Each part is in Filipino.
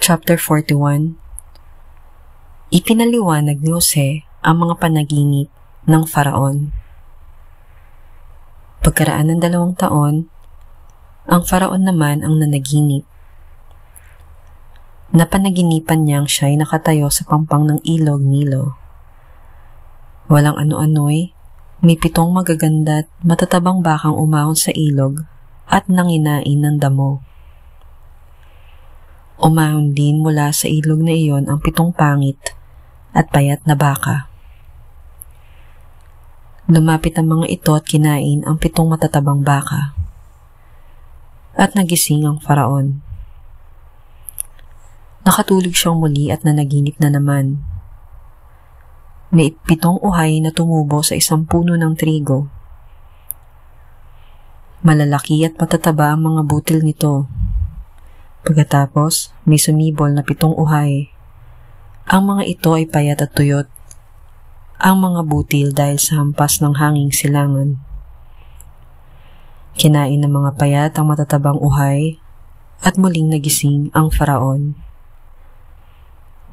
Chapter 41. Ipinaliwanag ni Jose ang mga panaginip ng Faraon. Pagkaraan ng 2 taon, ang Faraon naman ang nanaginip. Napanaginipan niyang siya'y nakatayo sa pampang ng ilog Nilo. Walang ano-ano'y, may 7 magaganda at matatabang bakang umahon sa ilog at nanginain ng damo. Umahon din mula sa ilog na iyon ang 7 pangit at payat na baka. Lumapit ang mga ito at kinain ang 7 matatabang baka. At nagising ang Faraon. Nakatulog siyang muli at nanaginip na naman. May 7 uhay na tumubo sa isang puno ng trigo. Malalaki at matataba ang mga butil nito. Pagkatapos, may sumibol na 7 uhay. Ang mga ito ay payat at tuyot. Ang mga butil dahil sa hampas ng hanging silangan. Kinain ng mga payat ang matatabang uhay at muling nagising ang Faraon.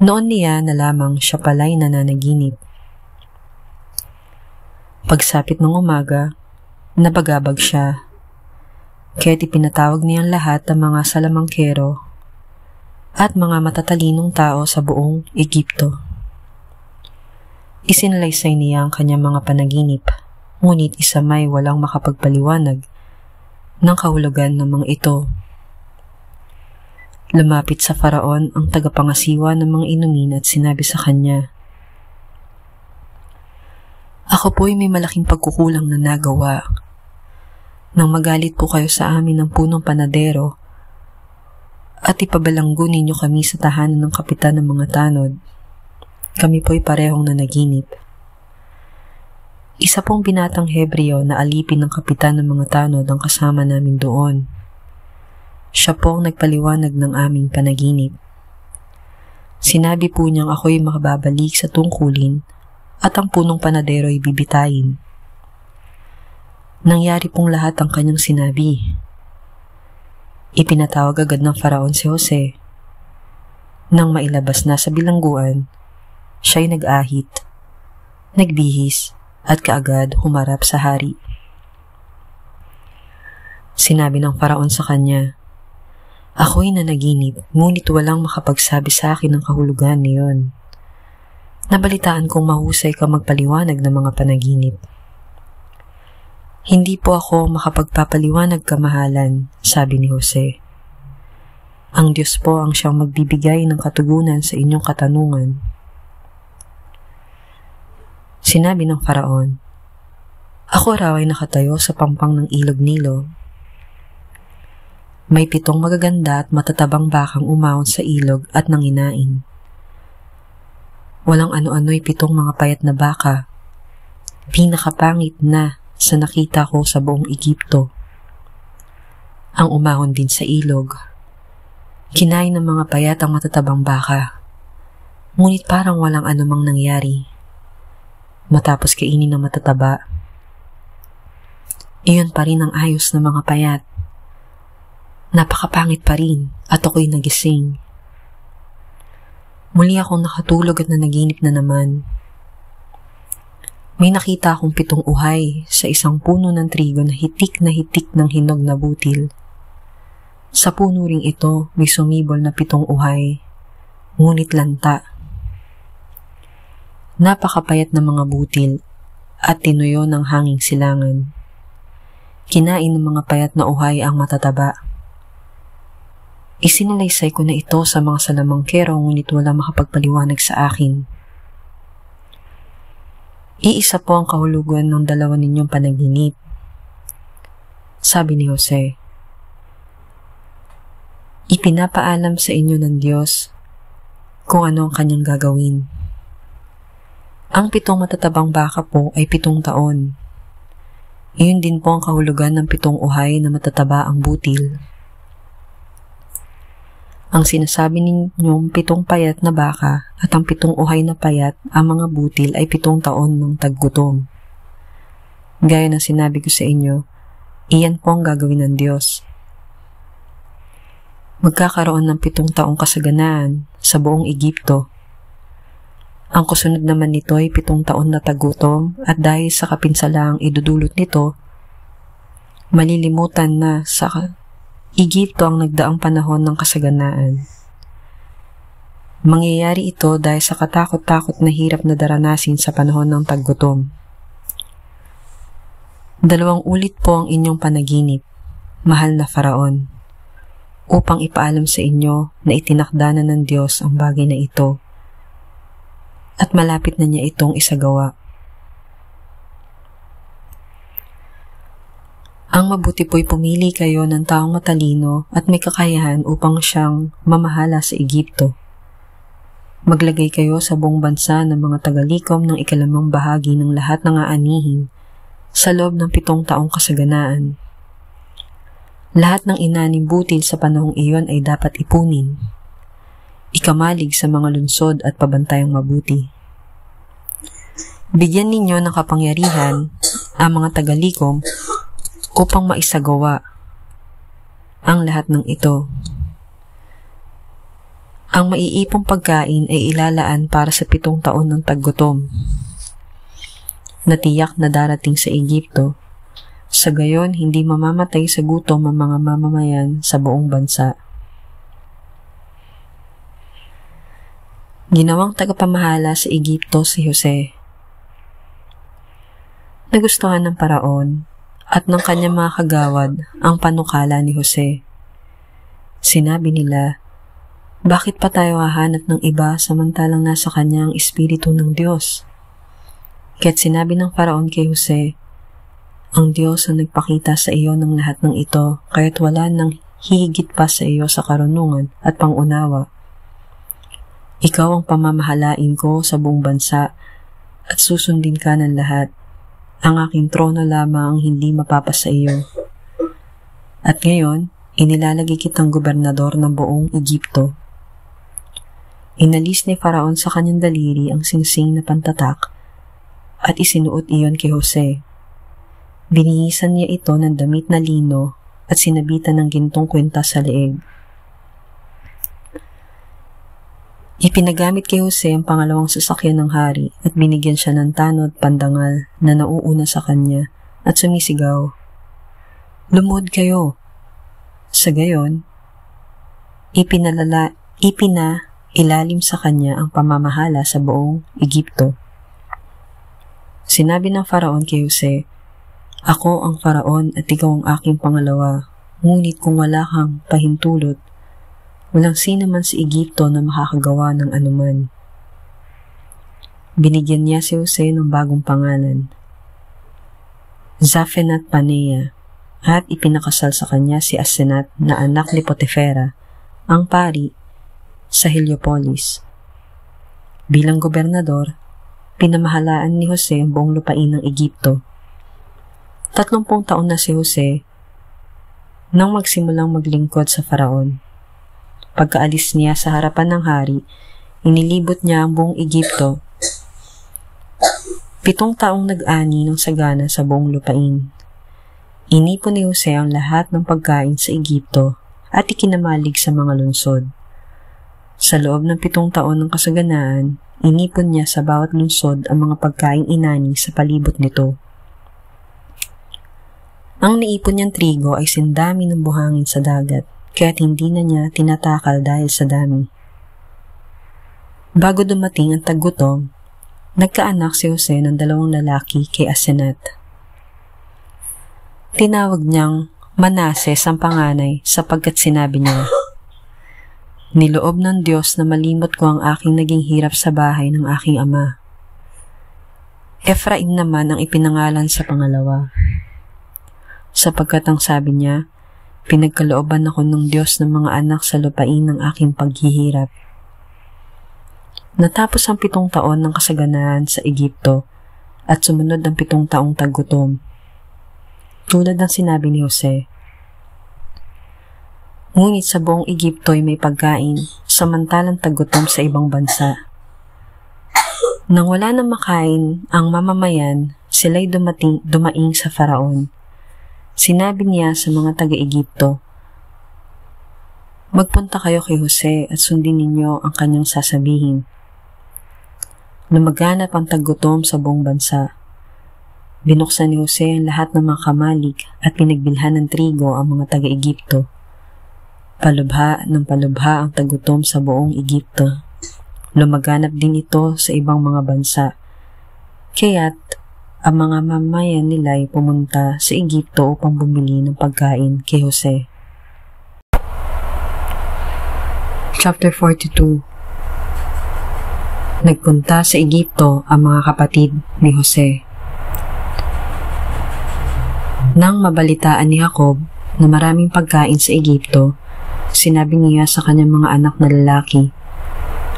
Noon niya na lamang siya pala'y nananaginip. Pagsapit ng umaga, nabagabag siya. Kaya't ipinatawag niyang lahat ng mga salamangkero at mga matatalinong tao sa buong Ehipto. Isinalaysay niya ang kanyang mga panaginip, ngunit isa may walang makapagpaliwanag ng kahulugan ng mga ito. Lumapit sa Faraon ang tagapangasiwa ng mga inumin at sinabi sa kanya, "Ako po'y may malaking pagkukulang na nagawa. Nang magalit po kayo sa amin ng punong panadero at ipabalanggo ninyo kami sa tahanan ng kapitan ng mga tanod, kami po'y parehong nanaginip. Isa pong binatang Hebreo na alipin ng kapitan ng mga tanod ang kasama namin doon. Siya po ang nagpaliwanag ng aming panaginip. Sinabi po niyang ako'y makababalik sa tungkulin at ang punong panadero ay bibitayin. Nangyari pong lahat ang kanyang sinabi. Ipinatawag agad ng Faraon si Jose. Nang mailabas na sa bilangguan, siya'y nag-ahit, nagbihis, at kaagad humarap sa hari. Sinabi ng Faraon sa kanya, "Ako'y nanaginip, ngunit walang makapagsabi sa akin ng kahulugan niyon. Nabalitaan kong mahusay ka magpaliwanag ng mga panaginip." "Hindi po ako makapagpapaliwanag, kamahalan," sabi ni Jose. "Ang Diyos po ang siyang magbibigay ng katugunan sa inyong katanungan." Sinabi ng Faraon, "Ako raw ay nakatayo sa pampang ng ilog Nilo. May 7 magaganda at matatabang bakang umahon sa ilog at nanginain. Walang ano-ano'y 7 mga payat na baka, pinakapangit na sa nakita ko sa buong Ehipto. Ang umahon din sa ilog. Kinain ng mga payat ang matatabang baka, ngunit parang walang anumang nangyari. Matapos kainin ng matataba, iyon pa rin ang ayos ng mga payat. Napakapangit pa rin at ako'y nagising. Muli akong nakatulog at nanaginip na naman. May nakita akong 7 uhay sa isang puno ng trigo na hitik ng hinog na butil. Sa puno ring ito may sumibol na 7 uhay, ngunit lanta. Napakapayat ng mga butil at tinuyo ng hanging silangan. Kinain ng mga payat na uhay ang matataba. Isinalaysay ko na ito sa mga salamangkero, ngunit wala makapagpaliwanag sa akin. Iisa po ang kahulugan ng 2 ninyong panaginip," sabi ni Jose. "Ipinapaalam sa inyo ng Diyos kung ano ang kanyang gagawin. Ang 7 matatabang baka po ay 7 taon. Iyon din po ang kahulugan ng 7 uhay na matataba ang butil. Ang sinasabi ninyong 7 payat na baka at ang 7 uhay na payat ang mga butil ay 7 taon ng taggutom. Gaya ng sinabi ko sa inyo, iyan po ang gagawin ng Diyos. Magkakaroon ng 7 taong kasaganaan sa buong Ehipto. Ang kasunod naman nito ay 7 taon na tagutom at dahil sa kapinsalaang idudulot nito, malilimutan na sa Ehipto ang nagdaang panahon ng kasaganaan. Mangyayari ito dahil sa katakot-takot na hirap na daranasin sa panahon ng taggutom. 2 ulit po ang inyong panaginip, mahal na Faraon, upang ipaalam sa inyo na itinakda na ng Diyos ang bagay na ito at malapit na niya itong isagawa. Ang mabuti po'y pumili kayo ng taong matalino at may kakayahan upang siyang mamahala sa Ehipto. Maglagay kayo sa buong bansa ng mga tagalikom ng ikalimang bahagi ng lahat ng aanihin sa loob ng 7 taong kasaganaan. Lahat ng inaning butil sa panahong iyon ay dapat ipunin. Ikamalig sa mga lungsod at pabantayang mabuti. Bigyan ninyo ng kapangyarihan ang mga tagalikom upang maisagawa ang lahat ng ito. Ang maiipong pagkain ay ilalaan para sa 7 taon ng taggutom na tiyak na darating sa Ehipto. Sa gayon, hindi mamamatay sa gutom ang mga mamamayan sa buong bansa. Ginawang tagapamahala sa Ehipto si Jose. Nagustuhan ng Paraon at ng kanyang mga kagawad ang panukala ni Jose. Sinabi nila, bakit pa tayo hahanap ng iba samantalang nasa kanya ang Espiritu ng Diyos? Kaya't sinabi ng Paraon kay Jose, ang Diyos ang nagpakita sa iyo ng lahat ng ito, kaya't wala nang hihigit pa sa iyo sa karunungan at pangunawa. Ikaw ang pamamahalain ko sa buong bansa at susundin ka ng lahat. Ang aking trono lamang ang hindi mapapasa iyo. At ngayon, inilalagay kitang gobernador ng buong Ehipto. Inalis ni Faraon sa kanyang daliri ang singsing na pantatak at isinuot iyon kay Jose. Binihisan niya ito ng damit na lino at sinabitan ng gintong kwintas sa leeg. Ipinagamit kay Jose ang pangalawang sasakyan ng hari at binigyan siya ng tanod pandangal na nauuna sa kanya at sumisigaw, "Lumuhod kayo!" Sa gayon, ipinailalim sa kanya ang pamamahala sa buong Ehipto. Sinabi ng Faraon kay Jose, ako ang Faraon at ikaw ang aking pangalawa, ngunit kung wala kang pahintulot, walang sino man sa Ehipto na makakagawa ng anuman. Binigyan niya si Jose ng bagong pangalan, Zaphenath Paneah, at ipinakasal sa kanya si Asenath na anak ni Potifera, ang pari sa Heliopolis. Bilang gobernador, pinamahalaan ni Jose ang buong lupain ng Ehipto. 30 taon na si Jose nang magsimulang maglingkod sa Faraon. Pagkaalis niya sa harapan ng hari, inilibot niya ang buong Ehipto. 7 taong nag-ani ng sagana sa buong lupain. Inipon ni Jose ang lahat ng pagkain sa Ehipto at ikinamalig sa mga lungsod. Sa loob ng 7 taon ng kasaganaan, inipon niya sa bawat lungsod ang mga pagkain inani sa palibot nito. Ang naipon niyang trigo ay sindami ng buhangin sa dagat, kaya't hindi na niya tinatakal dahil sa dami. Bago dumating ang taggutom, nagkaanak si Jose ng 2 lalaki kay Asenath. Tinawag niyang Manases ang panganay sapagkat sinabi niya, niloob ng Diyos na malimot ko ang aking naging hirap sa bahay ng aking ama. Ephraim naman ang ipinangalan sa pangalawa. Sapagkat ang sabi niya, pinagkalooban ako ng Diyos ng mga anak sa lupain ng aking paghihirap. Natapos ang 7 taon ng kasaganaan sa Ehipto at sumunod ang 7 taong taggutom. Tulad ng sinabi ni Jose, ngunit sa buong Ehipto ay may pagkain, samantalang taggutom sa ibang bansa. Nang wala nang makain ang mamamayan, sila'y dumaing sa Faraon. Sinabi niya sa mga taga-Ehipto, Magpunta kayo kay Jose at sundin ninyo ang kanyang sasabihin. Lumaganap ang taggutom sa buong bansa. Binuksan ni Jose ang lahat ng mga kamalig at pinagbilhan ng trigo ang mga taga-Egipto. Palubha ng palubha ang taggutom sa buong Egipto. Lumaganap din ito sa ibang mga bansa. Kaya't ang mga mamayan nila ay pumunta sa Egipto upang bumili ng pagkain kay Jose. Chapter 42. Nagpunta sa Egipto ang mga kapatid ni Jose. Nang mabalitaan ni Jacob na maraming pagkain sa Egipto, sinabi niya sa kanyang mga anak na lalaki,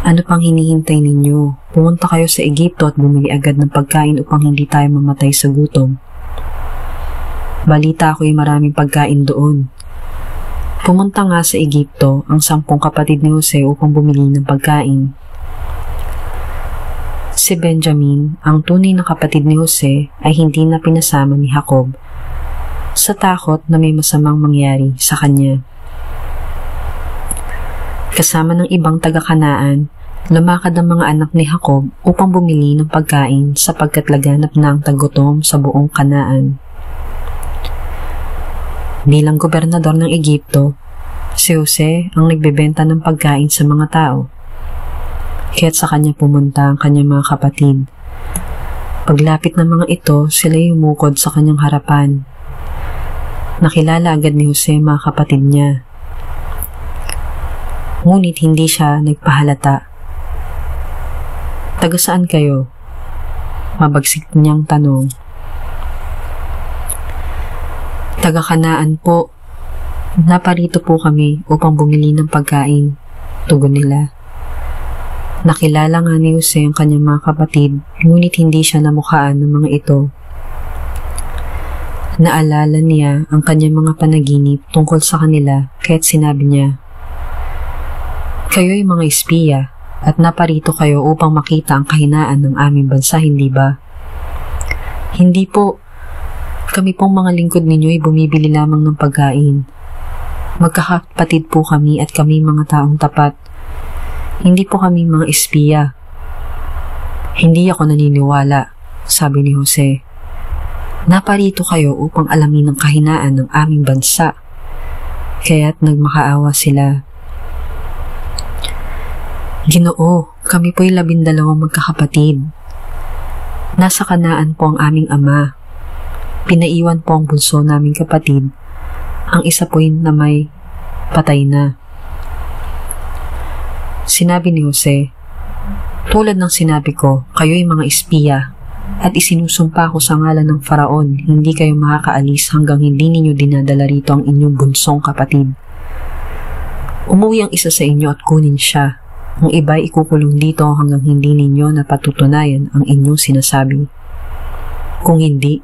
"Ano pang hinihintay ninyo? Pumunta kayo sa Egipto at bumili agad ng pagkain upang hindi tayo mamatay sa gutom. Balita ako'y maraming pagkain doon." Pumunta nga sa Egipto ang 10 kapatid ni Jose upang bumili ng pagkain. Si Benjamin, ang tunay na kapatid ni Jose, ay hindi na pinasama ni Jacob sa takot na may masamang mangyari sa kanya. Kasama ng ibang taga-Kanaan, lumakad ang mga anak ni Jacob upang bumili ng pagkain sapagkat laganap na ang taggutom sa buong Kanaan. Bilang gobernador ng Egipto, si Jose ang nagbebenta ng pagkain sa mga tao. Kaya't sa kanya pumunta ang kanyang mga kapatid. Paglapit ng mga ito, sila umukod sa kanyang harapan. Nakilala agad ni Jose mga kapatid niya. Ngunit hindi siya nagpahalata. "Taga saan kayo?" Mabagsik niyang tanong. "Taga-Kanaan po. Naparito po kami upang bumili ng pagkain," tugon nila. Nakilala nga ni Jose ang kanyang mga kapatid, ngunit hindi siya namukhaan ng mga ito. Naalala niya ang kanyang mga panaginip tungkol sa kanila, kaya't sinabi niya, "Kayo'y mga espiya at naparito kayo upang makita ang kahinaan ng aming bansa, hindi ba?" "Hindi po. Kami pong mga lingkod ninyo ay bumibili lamang ng pagkain. Magkakapatid po kami at kami mga taong tapat. Hindi po kami mga espiya." "Hindi ako naniniwala," sabi ni Jose. "Naparito kayo upang alamin ang kahinaan ng aming bansa." Kaya't nagmakaawa sila. "Ginoo, kami po'y 12 magkakapatid. Nasa Kanaan po ang aming ama. Pinaiwan po ang bunso naming kapatid. Ang isa po'y na may patay na." Sinabi ni Jose, "Tulad ng sinabi ko, kayo'y mga espiya at isinusumpa ko sa ngalan ng Faraon, hindi kayo makakaalis hanggang hindi ninyo dinadala rito ang inyong bunsong kapatid. Umuwi ang isa sa inyo at kunin siya. Ang iba'y ikukulong dito hanggang hindi ninyo napatutunayan ang inyong sinasabi. Kung hindi,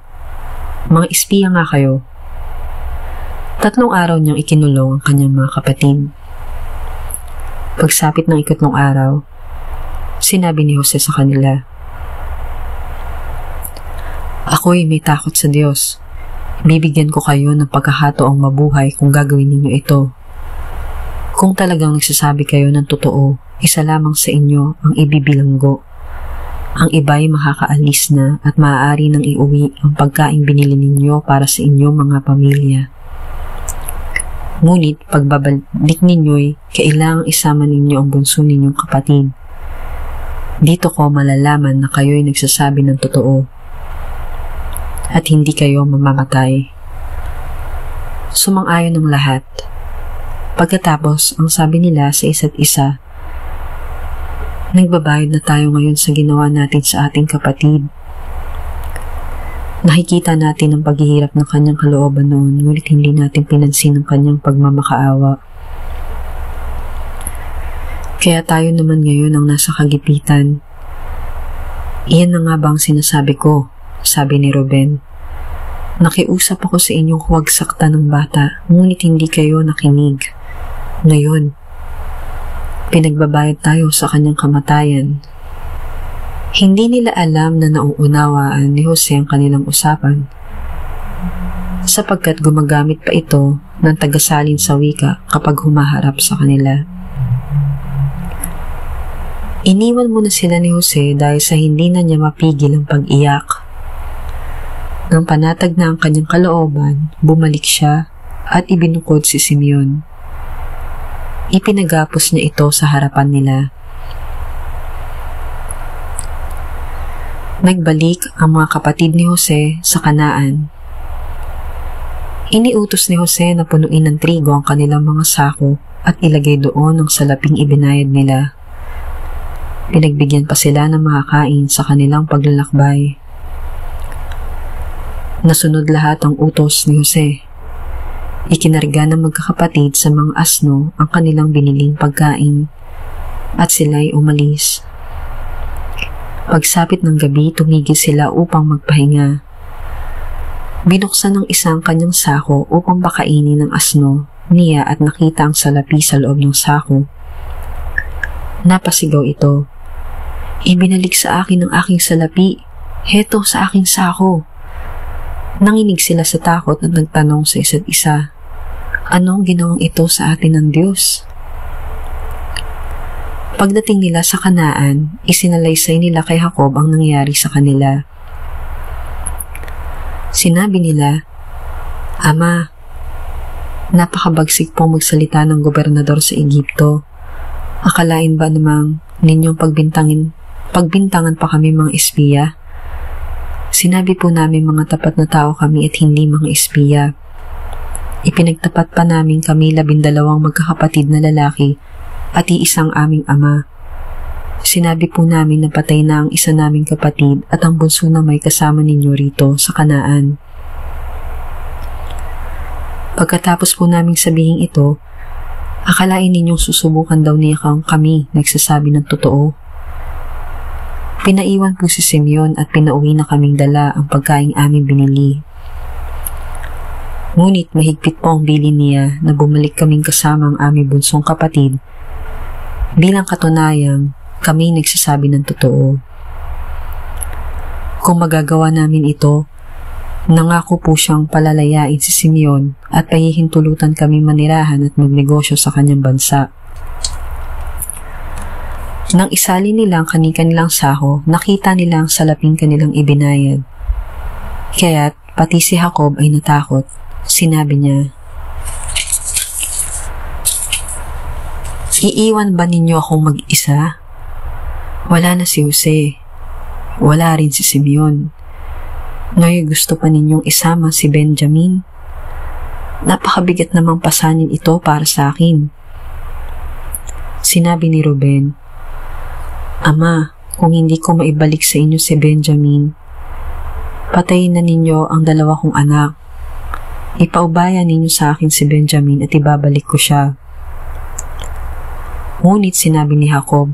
mga espiya nga kayo." 3 araw niyang ikinulong ang kanyang mga kapatid. Pagsapit ng 3 araw, sinabi ni Jose sa kanila, "Ako'y may takot sa Diyos. Bibigyan ko kayo ng pagkakataong mabuhay kung gagawin ninyo ito. Kung talagang nagsasabi kayo ng totoo, isa lamang sa inyo ang ibibilanggo. Ang iba'y makakaalis na at maaari nang iuwi ang pagkain binili ninyo para sa inyong mga pamilya. Ngunit pagbabalik ninyo'y kailangang isama ninyo ang bunso ninyong kapatid. Dito ko malalaman na kayo'y nagsasabi ng totoo at hindi kayo mamamatay." Sumang-ayon ng lahat. Pagkatapos, ang sabi nila sa isa't isa, "Nagbabayad na tayo ngayon sa ginawa natin sa ating kapatid. Nakikita natin ang paghihirap ng kanyang kalooban noon, ngunit hindi natin pinansin ang kanyang pagmamakaawa. Kaya tayo naman ngayon ang nasa kagipitan. Iyan na nga ba ang sinasabi ko?" sabi ni Ruben. "Nakiusap ako sa inyong huwag saktan ng bata, ngunit hindi kayo nakinig. Ngayon, pinagbabayad tayo sa kanyang kamatayan." Hindi nila alam na nauunawaan ni Jose ang kanilang usapan, sapagkat gumagamit pa ito ng tagasalin sa wika kapag humaharap sa kanila. Iniwan muna sila ni Jose dahil sa hindi na niya mapigil ang pag-iyak. Nang panatag na ang kanyang kalooban, bumalik siya at ibinukod si Simeon. Ipinagapos niya ito sa harapan nila. Nagbalik ang mga kapatid ni Jose sa Kanaan. Iniutos ni Jose na punuin ng trigo ang kanilang mga sako at ilagay doon ang salaping ibinayad nila. Pinagbigyan pa sila ng makakain sa kanilang paglalakbay. Nasunod lahat ang utos ni Jose. Ikinarga ng magkakapatid sa mga asno ang kanilang biniling pagkain at sila'y umalis. Pagsapit ng gabi, tumigil sila upang magpahinga. Binuksan ng isang kanyang sako upang pakainin ng asno niya at nakita ang salapi sa loob ng sako. Napasigaw ito. Ibinalik sa akin ang aking salapi. Heto sa aking sako. Nanginig sila sa takot at nagtanong sa isa't isa, anong ginawang ito sa atin ng Diyos? Pagdating nila sa Kanaan, isinalaysay nila kay Jacob ang nangyari sa kanila. Sinabi nila, Ama, napakabagsik pong magsalita ng gobernador sa Egypto. Akalain ba namang ninyong pagbintangan pa kami mga espiya? Sinabi po namin mga tapat na tao kami at hindi mga espiya. Ipinagtapat pa namin kami 12 magkakapatid na lalaki at iisang aming ama. Sinabi po namin na patay na ang isa naming kapatid at ang bunso na may kasama ninyo rito sa Kanaan. Pagkatapos po naming sabihin ito, akalain ninyong susubukan daw niya kami nagsasabi ng totoo. Pinaiwan po si Simeon at pinauwi na kaming dala ang pagkaing aming binili. Ngunit mahigpit po ang bilin niya na bumalik kaming kasama ang aming bunsong kapatid. Bilang katunayang, kami nagsasabi ng totoo. Kung magagawa namin ito, nangako po siyang palalayain si Simeon at pahihintulutan kami manirahan at magnegosyo sa kanyang bansa. Nang isali nila ang kanilang saho, nakita nila ang salaping kanilang ibinayad. Kaya't pati si Jacob ay natakot. Sinabi niya, Iiwan ba ninyo akong mag-isa? Wala na si Jose. Wala rin si Simeon. Ngayon gusto pa ninyong isama si Benjamin? Napakabigat namang pasanin ito para sa akin. Sinabi ni Ruben, Ama, kung hindi ko maibalik sa inyo si Benjamin, patayin na ninyo ang 2 kong anak. Ipaubaya ninyo sa akin si Benjamin at ibabalik ko siya. Ngunit sinabi ni Jacob,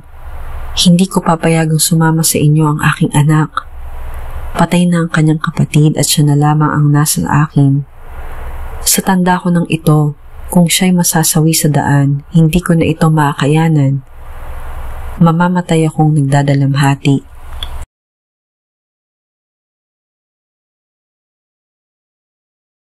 hindi ko papayagang sumama sa inyo ang aking anak. Patay na ang kanyang kapatid at siya na lamang ang nasa akin. Sa tanda ko ng ito, kung siya'y masasawi sa daan, hindi ko na ito makakayanan. Mamamatay akong nagdadalamhati.